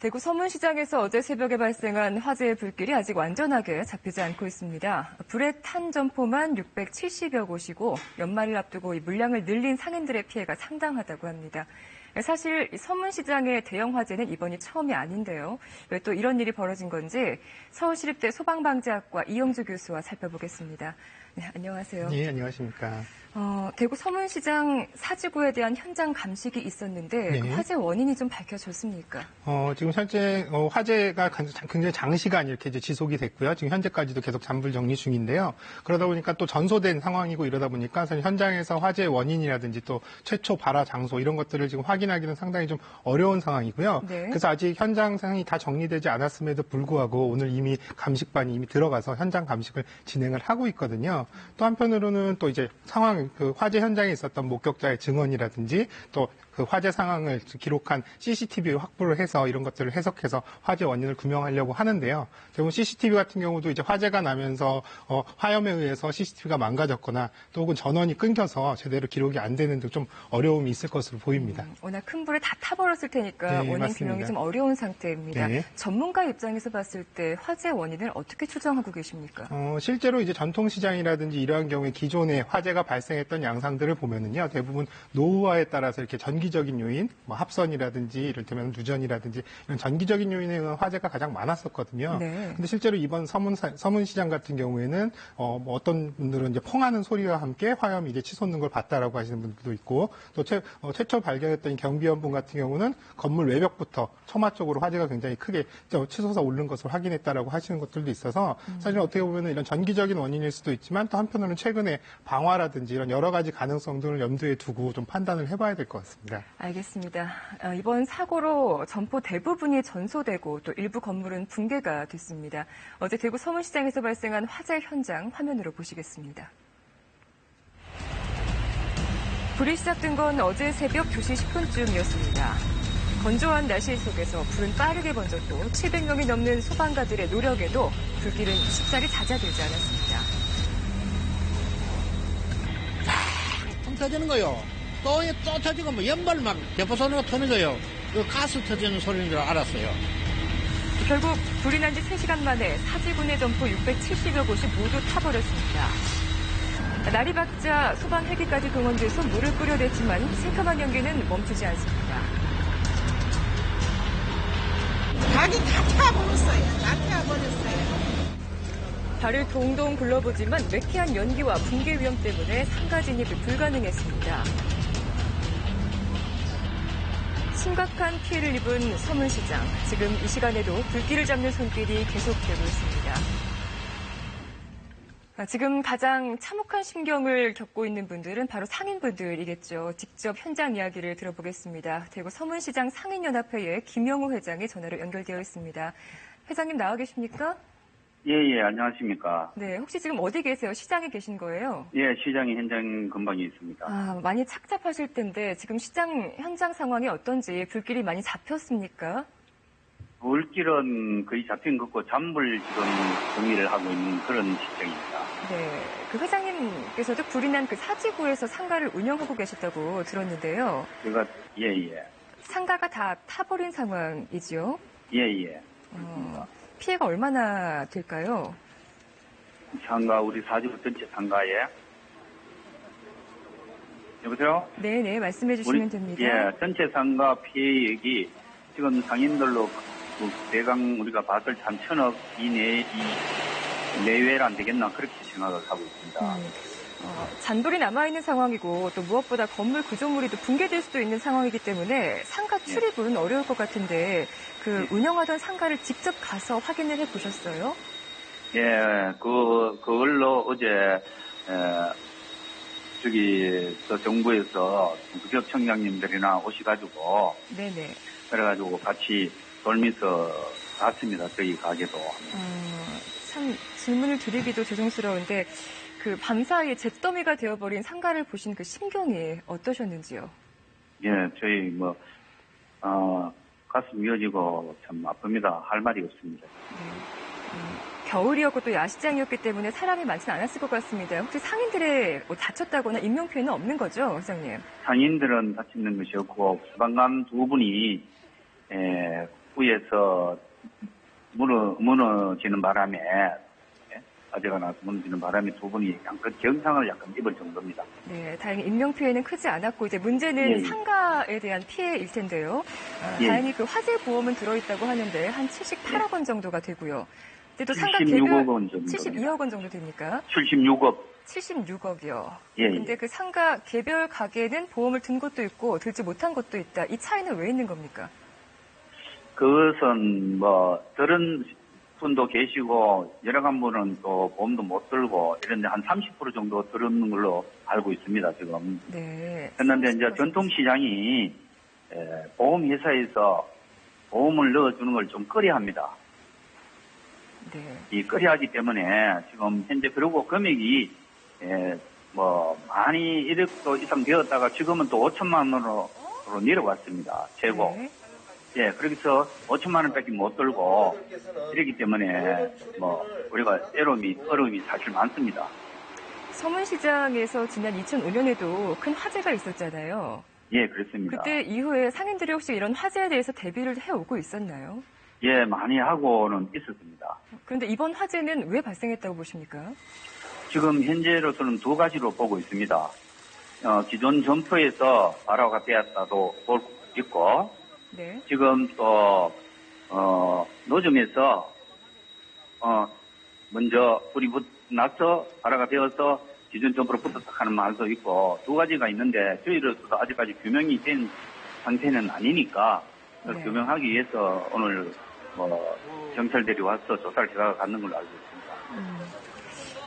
대구 서문시장에서 어제 새벽에 발생한 화재의 불길이 아직 완전하게 잡히지 않고 있습니다. 불에 탄 점포만 670여 곳이고 연말을 앞두고 이 물량을 늘린 상인들의 피해가 상당하다고 합니다. 사실 서문시장의 대형 화재는 이번이 처음이 아닌데요. 왜 또 이런 일이 벌어진 건지 서울시립대 소방방재학과 이영주 교수와 살펴보겠습니다. 네, 안녕하세요. 네, 안녕하십니까. 대구 서문시장 사지구에 대한 현장 감식이 있었는데 네. 그 화재 원인이 좀 밝혀졌습니까? 지금 현재 화재가 굉장히 장시간 이렇게 이제 지속이 됐고요. 지금 현재까지도 계속 잔불 정리 중인데요. 그러다 보니까 또 전소된 상황이고 이러다 보니까 사실 현장에서 화재의 원인이라든지 또 최초 발화 장소 이런 것들을 지금 확인하기는 상당히 좀 어려운 상황이고요. 네. 그래서 아직 현장 상황이 다 정리되지 않았음에도 불구하고 오늘 이미 감식반이 이미 들어가서 현장 감식을 진행을 하고 있거든요. 또 한편으로는 또 이제 그 화재 현장에 있었던 목격자의 증언이라든지 또 그 화재 상황을 기록한 CCTV 확보를 해서 이런 것들을 해석해서 화재 원인을 규명하려고 하는데요. 대부분 CCTV 같은 경우도 이제 화재가 나면서 화염에 의해서 CCTV가 망가졌거나 또 혹은 전원이 끊겨서 제대로 기록이 안 되는 등 좀 어려움이 있을 것으로 보입니다. 워낙 큰 불에 다 타버렸을 테니까 네, 원인 맞습니다. 규명이 좀 어려운 상태입니다. 네. 전문가 입장에서 봤을 때 화재 원인을 어떻게 추정하고 계십니까? 실제로 이제 전통시장이라든지 이러한 경우에 기존에 화재가 발생했던 양상들을 보면은요, 대부분 노후화에 따라서 이렇게 전기적인 요인, 뭐 합선이라든지 이를테면 누전이라든지 이런 전기적인 요인에 의한 화재가 가장 많았었거든요. 네. 근데 실제로 이번 서문시장 같은 경우에는 뭐 어떤 분들은 이제 펑하는 소리와 함께 화염이 이제 치솟는 걸 봤다라고 하시는 분들도 있고 또 최초 발견했던 경비원분 같은 경우는 건물 외벽부터 처마 쪽으로 화재가 굉장히 크게 치솟아 오른 것을 확인했다라고 하시는 것들도 있어서 사실 어떻게 보면 이런 전기적인 원인일 수도 있지만 또 한편으로는 최근에 방화라든지 이런 여러 가지 가능성 등을 염두에 두고 좀 판단을 해봐야 될 것 같습니다. 알겠습니다. 이번 사고로 점포 대부분이 전소되고 또 일부 건물은 붕괴가 됐습니다. 어제 대구 서문시장에서 발생한 화재 현장 화면으로 보시겠습니다. 불이 시작된 건 어제 새벽 2시 10분쯤이었습니다. 건조한 날씨 속에서 불은 빠르게 번졌고 700명이 넘는 소방관들의 노력에도 불길은 쉽사리 잦아들지 않았습니다. 통 터지는 거요. 또 터지고 뭐 연발 막 대포 소리가 터는 거요. 그 가스 터지는 소리인 줄 알았어요. 결국 불이 난 지 3시간 만에 사지구내 점포 670여 곳이 모두 타버렸습니다. 날이 밝자 소방 헬기까지 동원돼서 물을 끓여댔지만 새카만 연기는 멈추지 않습니다. 닭이 다 타버렸어요. 다 타버렸어요. 발을 동동 굴러보지만 매캐한 연기와 붕괴 위험 때문에 상가 진입이 불가능했습니다. 심각한 피해를 입은 서문시장. 지금 이 시간에도 불길을 잡는 손길이 계속되고 있습니다. 지금 가장 참혹한 심경을 겪고 있는 분들은 바로 상인분들이겠죠. 직접 현장 이야기를 들어보겠습니다. 대구 서문시장 상인연합회의 김영우 회장이 전화로 연결되어 있습니다. 회장님 나와 계십니까? 예, 안녕하십니까. 네, 혹시 지금 어디 계세요? 시장에 계신 거예요? 예, 시장에 현장 근방에 있습니다. 많이 착잡하실 텐데 지금 시장 현장 상황이 어떤지 불길이 많이 잡혔습니까? 불길은 거의 잡힌 것 같고 잔불 지금 정리를 하고 있는 그런 시장입니다. 네, 그 회장님께서도 불이 난 그 사지구에서 상가를 운영하고 계셨다고 들었는데요. 제가 예. 상가가 다 타버린 상황이지요? 예. 피해가 얼마나 될까요? 상가 우리 사지구 전체 상가에 여보세요? 네, 말씀해 주시면 됩니다. 예, 전체 상가 피해액이 지금 상인들로 대강 우리가 봤을 때 한 1,000억 내외는 안 되겠나 그렇게 생각을 하고 있습니다. 잔불이 남아있는 상황이고 또 무엇보다 건물 구조물이 또 붕괴될 수도 있는 상황이기 때문에 상가 출입은 어려울 것 같은데 운영하던 상가를 직접 가서 확인을 해보셨어요? 예, 그걸로 어제 정부에서 구역청장님들이나 오셔가지고 네네. 그래가지고 같이 돌면서 갔습니다. 저희 가게도. 참 질문을 드리기도 죄송스러운데 그 밤사이에 잿더미가 되어버린 상가를 보신 그 심경이 어떠셨는지요? 예, 저희 가슴 미어지고 참 아픕니다. 할 말이 없습니다. 겨울이었고 또 야시장이었기 때문에 사람이 많지는 않았을 것 같습니다. 혹시 상인들의 다쳤다거나 인명피해는 없는 거죠, 회장님? 상인들은 다치는 것이 없고 소방관 두 분이 입구에서 무너지는 바람에 화재가 나서 무너지는 바람에 두 분이 양끝 경상을 약간 입을 정도입니다. 네, 다행히 인명 피해는 크지 않았고 이제 문제는 예. 상가에 대한 피해일 텐데요. 예. 다행히 그 화재 보험은 들어있다고 하는데 한 78억 원 정도가 되고요. 근데 또 상가 76억 원 정도. 72억 원 정도 됩니까? 76억. 76억이요. 예, 예. 근데 그 상가 개별 가게는 보험을 든 것도 있고 들지 못한 것도 있다. 이 차이는 왜 있는 겁니까? 그것은 뭐 들은 분도 계시고 여러 한 분은 또 보험도 못 들고 이런데 한 30% 정도 들은 걸로 알고 있습니다 지금. 네. 그런데 이제 30%. 전통시장이 보험회사에서 보험을 넣어주는 걸 좀 꺼려합니다. 네. 이 꺼려하기 때문에 지금 현재 그리고 금액이 뭐 많이 1억도 이상 되었다가 지금은 또 5천만 원으로 내려왔습니다. 최고. 네. 예, 그래서 5천만 원밖에 못 들고 이러기 때문에 뭐 우리가 어려움이 사실 많습니다. 서문시장에서 지난 2005년에도 큰 화재가 있었잖아요. 예, 그렇습니다. 그때 이후에 상인들이 혹시 이런 화재에 대해서 대비를 해오고 있었나요? 예, 많이 하고는 있었습니다. 그런데 이번 화재는 왜 발생했다고 보십니까? 지금 현재로서는 두 가지로 보고 있습니다. 기존 점포에서 발화가 되었다도 볼 수 있고, 네. 지금 또 노점에서 먼저 불이 나서 발화가 되어서 기존 점포로 붙었다 하는 말도 있고 두 가지가 있는데 저희로서도 아직까지 규명이 된 상태는 아니니까 네. 규명하기 위해서 오늘 경찰들이 와서 조사를 들어가는 걸로 알고 있습니다.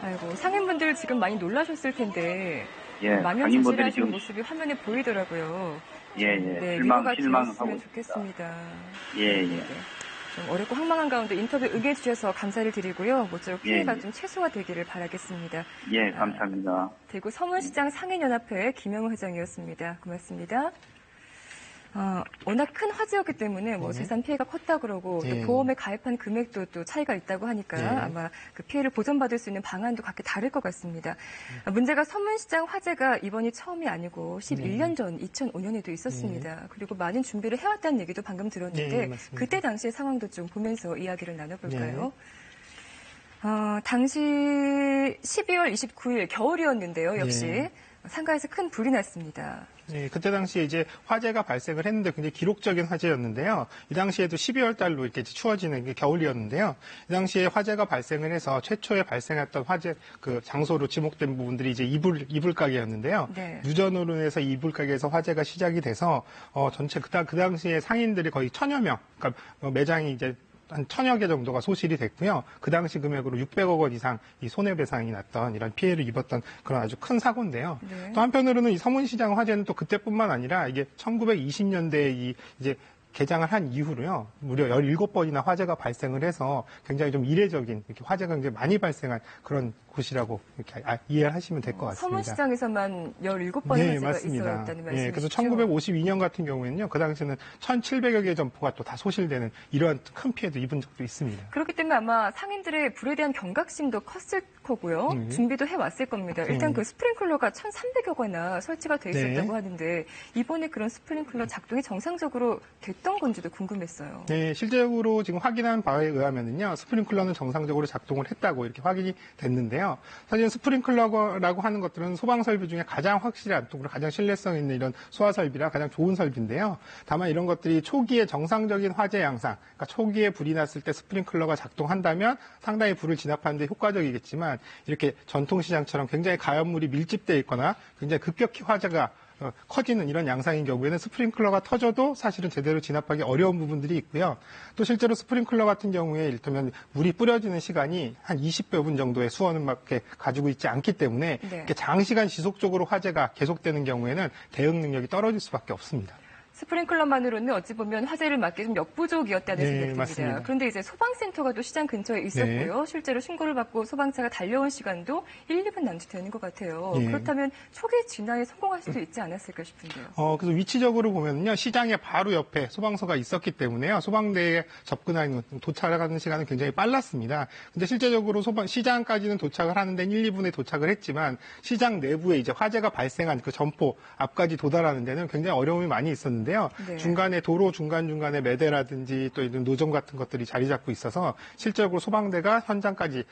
아이고, 상인분들 지금 많이 놀라셨을 텐데 예, 망연자실하신 상인분들이 지금 모습이 화면에 보이더라고요. 예, 네, 실망하고 실망하고 있습니다. 좋겠습니다. 예. 네. 좀 어렵고 황망한 가운데 인터뷰 응해주셔서 감사를 드리고요. 모쪼록 피해가 예. 좀 최소화되기를 바라겠습니다. 예, 감사합니다. 대구 서문시장 상인연합회 김영우 회장이었습니다. 고맙습니다. 워낙 큰 화재였기 때문에 뭐 네. 재산 피해가 컸다 그러고 또 네. 보험에 가입한 금액도 또 차이가 있다고 하니까 네. 아마 그 피해를 보전받을 수 있는 방안도 각기 다를 것 같습니다. 문제가 서문시장 화재가 이번이 처음이 아니고 11년 전 2005년에도 있었습니다. 그리고 많은 준비를 해왔다는 얘기도 방금 들었는데 네, 맞습니다. 그때 당시의 상황도 좀 보면서 이야기를 나눠볼까요? 당시 12월 29일 겨울이었는데요. 역시 네. 상가에서 큰 불이 났습니다. 네, 그때 당시에 이제 화재가 발생을 했는데 굉장히 기록적인 화재였는데요. 이 당시에도 12월 달로 이렇게 추워지는 게 겨울이었는데요. 이 당시에 화재가 발생을 해서 최초에 발생했던 화재 그 장소로 지목된 부분들이 이제 이불 가게였는데요. 네. 유전으로 인해서 이불 가게에서 화재가 시작이 돼서 전체 그 당시에 상인들이 거의 1000여 명, 그러니까 매장이 이제 한 1000여 개 정도가 소실이 됐고요. 그 당시 금액으로 600억 원 이상 이 손해배상이 났던 이런 피해를 입었던 그런 아주 큰 사고인데요. 네. 또 한편으로는 이 서문시장 화재는 또 그때뿐만 아니라 이게 1920년대에 이제 개장을 한 이후로요. 무려 17번이나 화재가 발생을 해서 굉장히 좀 이례적인 이렇게 화재가 굉장히 많이 발생한 그런 곳이라고 이렇게 이해를 하시면 될 것 같습니다. 서문시장에서만 17번의 네, 화재가 맞습니다. 있었다는 말씀이시죠? 예, 그래서 1952년 같은 경우에는요, 그 당시에는 1,700여 개의 점포가 또 다 소실되는 이러한 큰 피해도 입은 적도 있습니다. 그렇기 때문에 아마 상인들의 불에 대한 경각심도 컸을 거고요. 준비도 해왔을 겁니다. 일단 그 스프링클러가 1,300여 개나 설치가 돼 있었다고 네. 하는데 이번에 그런 스프링클러 작동이 정상적으로 됐던 건지도 궁금했어요. 네, 실제로 지금 확인한 바에 의하면은요, 스프링클러는 정상적으로 작동을 했다고 이렇게 확인이 됐는데요. 사실 스프링클러라고 하는 것들은 소방 설비 중에 가장 확실한 또 가장 신뢰성 있는 이런 소화 설비라 가장 좋은 설비인데요. 다만 이런 것들이 초기에 정상적인 화재 양상, 그러니까 초기에 불이 났을 때 스프링클러가 작동한다면 상당히 불을 진압하는 데 효과적이겠지만 이렇게 전통시장처럼 굉장히 가연물이 밀집되어 있거나 굉장히 급격히 화재가 커지는 이런 양상인 경우에는 스프링클러가 터져도 사실은 제대로 진압하기 어려운 부분들이 있고요. 또 실제로 스프링클러 같은 경우에 이를테면 물이 뿌려지는 시간이 한 20분 정도의 수원밖에 가지고 있지 않기 때문에 네. 이렇게 장시간 지속적으로 화재가 계속되는 경우에는 대응 능력이 떨어질 수밖에 없습니다. 스프링클러만으로는 어찌 보면 화재를 막기 좀 역부족이었다는 네, 생각이 듭니다. 맞습니다. 그런데 이제 소방센터가 또 시장 근처에 있었고요. 실제로 신고를 받고 소방차가 달려온 시간도 1, 2분 남짓되는 것 같아요. 네. 그렇다면 초기 진화에 성공할 수도 있지 않았을까 싶은데요. 그래서 위치적으로 보면요, 시장의 바로 옆에 소방서가 있었기 때문에요, 소방대에 접근하는, 도착하는 시간은 굉장히 빨랐습니다. 근데 실제적으로 시장까지는 도착을 하는데 1, 2분에 도착을 했지만, 시장 내부에 이제 화재가 발생한 그 점포 앞까지 도달하는 데는 굉장히 어려움이 많이 있었는데, 있는데요. 네. 중간에 도로 중간중간에 매대라든지 또 이런 노점 같은 것들이 자리 잡고 있어서 실제로 소방대가 현장까지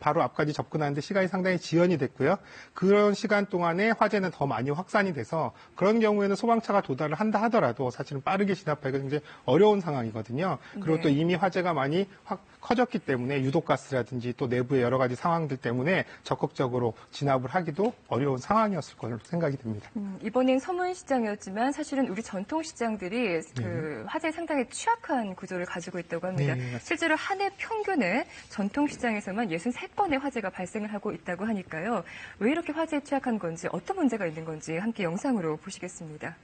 바로 앞까지 접근하는데 시간이 상당히 지연이 됐고요. 그런 시간 동안에 화재는 더 많이 확산이 돼서 그런 경우에는 소방차가 도달을 한다 하더라도 사실은 빠르게 진압하기가 굉장히 어려운 상황이거든요. 그리고 네. 또 이미 화재가 많이 커졌기 때문에 유독가스라든지 또 내부의 여러 가지 상황들 때문에 적극적으로 진압을 하기도 어려운 상황이었을 걸로 생각이 됩니다. 이번엔 서문시장이었지만 사실은 우리 전통시장들이 그 화재에 상당히 취약한 구조를 가지고 있다고 합니다. 네, 맞습니다. 실제로 한 해 평균에 전통시장에서만 63건의 화재가 발생을 하고 있다고 하니까요. 왜 이렇게 화재에 취약한 건지 어떤 문제가 있는 건지 함께 영상으로 보시겠습니다.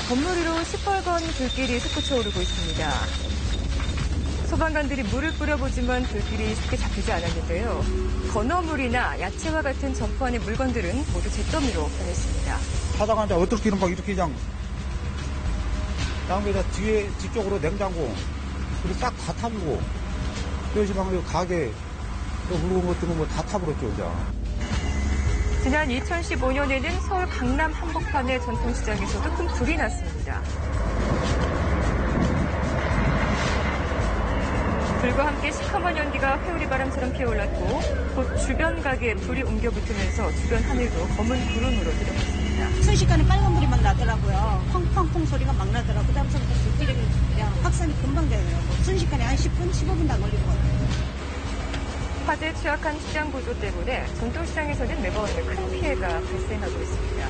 건물 위로 시뻘건 불길이 솟구쳐 오르고 있습니다. 소방관들이 물을 뿌려보지만 불길이 쉽게 잡히지 않았는데요. 건어물이나 야채와 같은 점포 안의 물건들은 모두 잿더미로 변했습니다. 하다가 이제 어떻게 이렇게 그냥 다음에 뒤쪽으로 냉장고 그리고 싹 다 타버리고 그러지 말고 가게 또 물건 것들은 뭐 다 타버렸죠 이제. 지난 2015년에는 서울 강남 한복판의 전통시장에서도 큰 불이 났습니다. 불과 함께 시커먼 연기가 회오리 바람처럼 피어올랐고 곧 주변 가게에 불이 옮겨 붙으면서 주변 하늘도 검은 구름으로 들어갔습니다. 순식간에 빨간불이 막 나더라고요. 펑펑펑 소리가 막 나더라고요. 그 다음부터 불길이 그냥 확산이 금방 되더라고요. 순식간에 한 10분, 15분도 안 걸린 것 같아요. 화재에 취약한 시장 구조 때문에 전통시장에서는 매번 큰 피해가 발생하고 있습니다.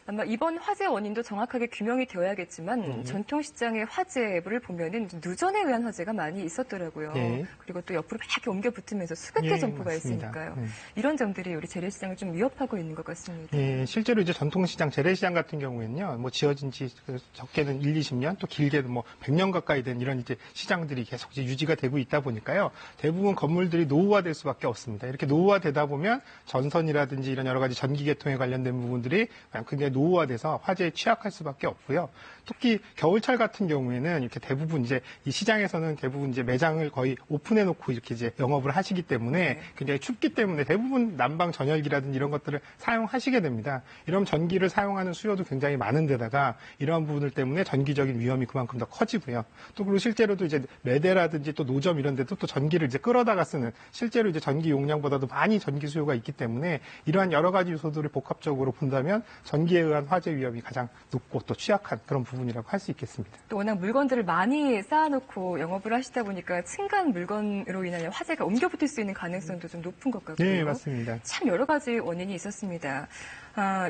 아마 이번 화재 원인도 정확하게 규명이 되어야겠지만 전통시장의 화재를 보면은 누전에 의한 화재가 많이 있었더라고요. 네. 그리고 또 옆으로 막 이렇게 옮겨 붙으면서 수백 개 예, 점포가 맞습니다. 있으니까요. 네. 이런 점들이 우리 재래시장을 좀 위협하고 있는 것 같습니다. 예, 실제로 이제 전통시장, 재래시장 같은 경우에는요, 뭐 지어진 지 적게는 1, 20년, 또 길게는 뭐 100년 가까이 된 이런 이제 시장들이 계속 이제 유지가 되고 있다 보니까요, 대부분 건물들이 노후화될 수밖에 없습니다. 이렇게 노후화되다 보면 전선이라든지 이런 여러 가지 전기 계통에 관련된 부분들이 굉장히 노후화돼서 화재에 취약할 수밖에 없고요. 특히 겨울철 같은 경우에는 이렇게 대부분 이제 이 시장에서는 대부분 이제 매장을 거의 오픈해 놓고 이렇게 이제 영업을 하시기 때문에 굉장히 춥기 때문에 대부분 난방 전열기라든지 이런 것들을 사용하시게 됩니다. 이런 전기를 사용하는 수요도 굉장히 많은 데다가 이러한 부분들 때문에 전기적인 위험이 그만큼 더 커지고요. 또 그리고 실제로도 이제 매대라든지 또 노점 이런 데도 또 전기를 이제 끌어다가 쓰는 실제로 이제 전기 용량보다도 많이 전기 수요가 있기 때문에 이러한 여러 가지 요소들을 복합적으로 본다면 전기에 의한 화재 위험이 가장 높고 또 취약한 그런 부분이라고 할 수 있겠습니다. 또 워낙 물건들을 많이 쌓아놓고 영업을 하시다 보니까 층간 물건으로 인하여 화재가 옮겨 붙을 수 있는 가능성도 좀 높은 것 같고요. 네, 맞습니다. 참 여러 가지 원인이 있었습니다.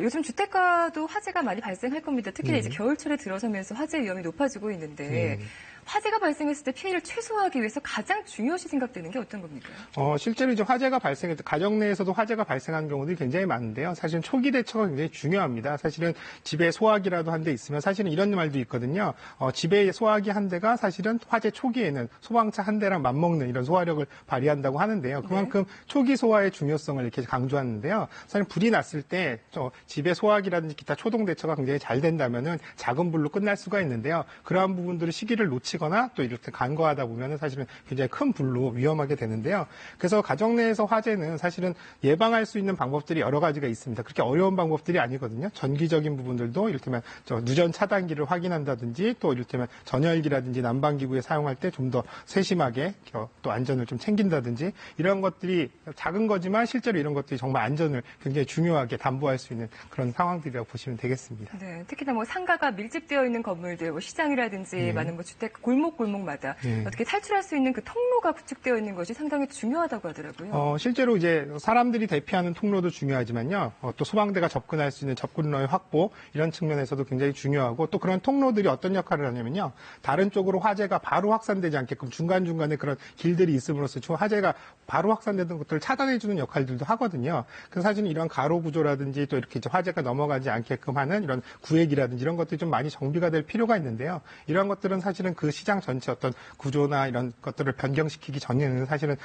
요즘 주택가도 화재가 많이 발생할 겁니다. 특히 이제 겨울철에 들어서면서 화재 위험이 높아지고 있는데 화재가 발생했을 때 피해를 최소화하기 위해서 가장 중요시 생각되는 게 어떤 겁니까? 실제로 이제 화재가 발생할 때 가정 내에서도 화재가 발생하는 경우들이 굉장히 많은데요. 사실은 초기 대처가 굉장히 중요합니다. 사실은 집에 소화기라도 한 대 있으면 사실은 이런 말도 있거든요. 집에 소화기 한 대가 사실은 화재 초기에는 소방차 한 대랑 맞먹는 이런 소화력을 발휘한다고 하는데요. 그만큼 초기 소화의 중요성을 이렇게 강조하는데요. 사실 불이 났을 때 집에 소화기라든지 기타 초동 대처가 굉장히 잘 된다면은 작은 불로 끝날 수가 있는데요. 그러한 부분들을 시기를 놓치거나 또 이렇게 간과하다 보면은 사실은 굉장히 큰 불로 위험하게 되는데요. 그래서 가정 내에서 화재는 사실은 예방할 수 있는 방법들이 여러 가지가 있습니다. 그렇게 어려운 방법들이 아니거든요. 전기적인 부분들도 이를테면 누전 차단기를 확인한다든지 또 이를테면 전열기라든지 난방기구에 사용할 때 좀 더 세심하게 또 안전을 좀 챙긴다든지 이런 것들이 작은 거지만 실제로 이런 것들이 정말 안전을 굉장히 중요하게 담보할 수 있는 그런 상황들이라고 보시면 되겠습니다. 네, 특히나 뭐 상가가 밀집되어 있는 건물들, 뭐 시장이라든지 많은 뭐 주택 골목마다 어떻게 탈출할 수 있는 그 통로가 구축되어 있는 것이 상당히 중요하다고 하더라고요. 실제로 이제 사람들이 대피하는 통로도 중요하지만요. 또 소방대가 접근할 수 있는 접근로의 확보 이런 측면에서도 굉장히 중요하고 또 그런 통로들이 어떤 역할을 하냐면요. 다른 쪽으로 화재가 바로 확산되지 않게끔 중간중간에 그런 길들이 있음으로써 화재가 바로 확산되는 것들을 차단해주는 역할들도 하거든요. 그래서 사실은 이런 가로 구조라든지 또 이렇게 이제 화재가 넘어가지 않게끔 하는 이런 구획이라든지 이런 것들이 좀 많이 정비가 될 필요가 있는데요. 이런 것들은 사실은 그 시장 전체 어떤 구조나 이런 것들을 변경시키기 전에는 사실은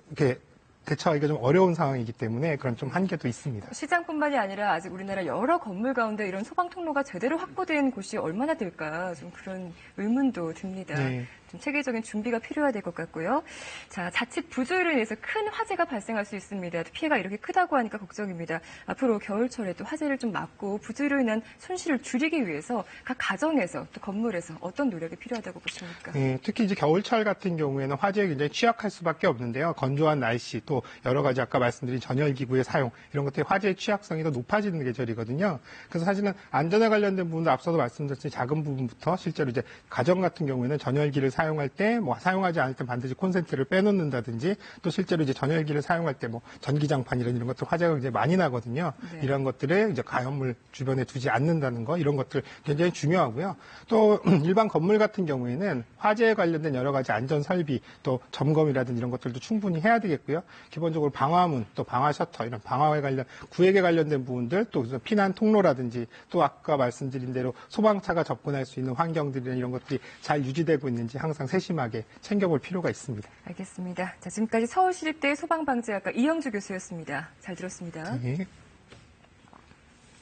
이렇게 대처하기가 좀 어려운 상황이기 때문에 그런 좀 한계도 있습니다. 시장뿐만이 아니라 아직 우리나라 여러 건물 가운데 이런 소방 통로가 제대로 확보된 곳이 얼마나 될까 좀 그런 의문도 듭니다. 네. 좀 체계적인 준비가 필요해야 될 것 같고요. 자, 자칫 부조리로 인해서 큰 화재가 발생할 수 있습니다. 피해가 이렇게 크다고 하니까 걱정입니다. 앞으로 겨울철에도 화재를 좀 막고 부조리로 인한 손실을 줄이기 위해서 각 가정에서 또 건물에서 어떤 노력이 필요하다고 보십니까? 네, 특히 이제 겨울철 같은 경우에는 화재에 굉장히 취약할 수밖에 없는데요. 건조한 날씨 또 여러 가지 아까 말씀드린 전열기구의 사용 이런 것들이 화재의 취약성이 더 높아지는 계절이거든요. 그래서 사실은 안전에 관련된 부분도 앞서도 말씀드렸듯이 작은 부분부터 실제로 이제 가정 같은 경우에는 전열기를 사용할 때 뭐 사용하지 않을 때 반드시 콘센트를 빼놓는다든지 또 실제로 이제 전열기를 사용할 때 뭐 전기장판 이런 것들 화재가 굉장히 많이 나거든요. 네. 이런 것들을 이제 가연물 주변에 두지 않는다는 거 이런 것들 굉장히 중요하고요. 또 일반 건물 같은 경우에는 화재에 관련된 여러 가지 안전 설비 또 점검이라든지 이런 것들도 충분히 해야 되겠고요. 기본적으로 방화문 또 방화 셔터 이런 방화에 관련 구획에 관련된 부분들 또 피난 통로라든지 또 아까 말씀드린 대로 소방차가 접근할 수 있는 환경들이나 이런 것들이 잘 유지되고 있는지 항상 세심하게 챙겨볼 필요가 있습니다. 알겠습니다. 자, 지금까지 서울시립대 소방방재학과 이영주 교수였습니다. 잘 들었습니다. 네.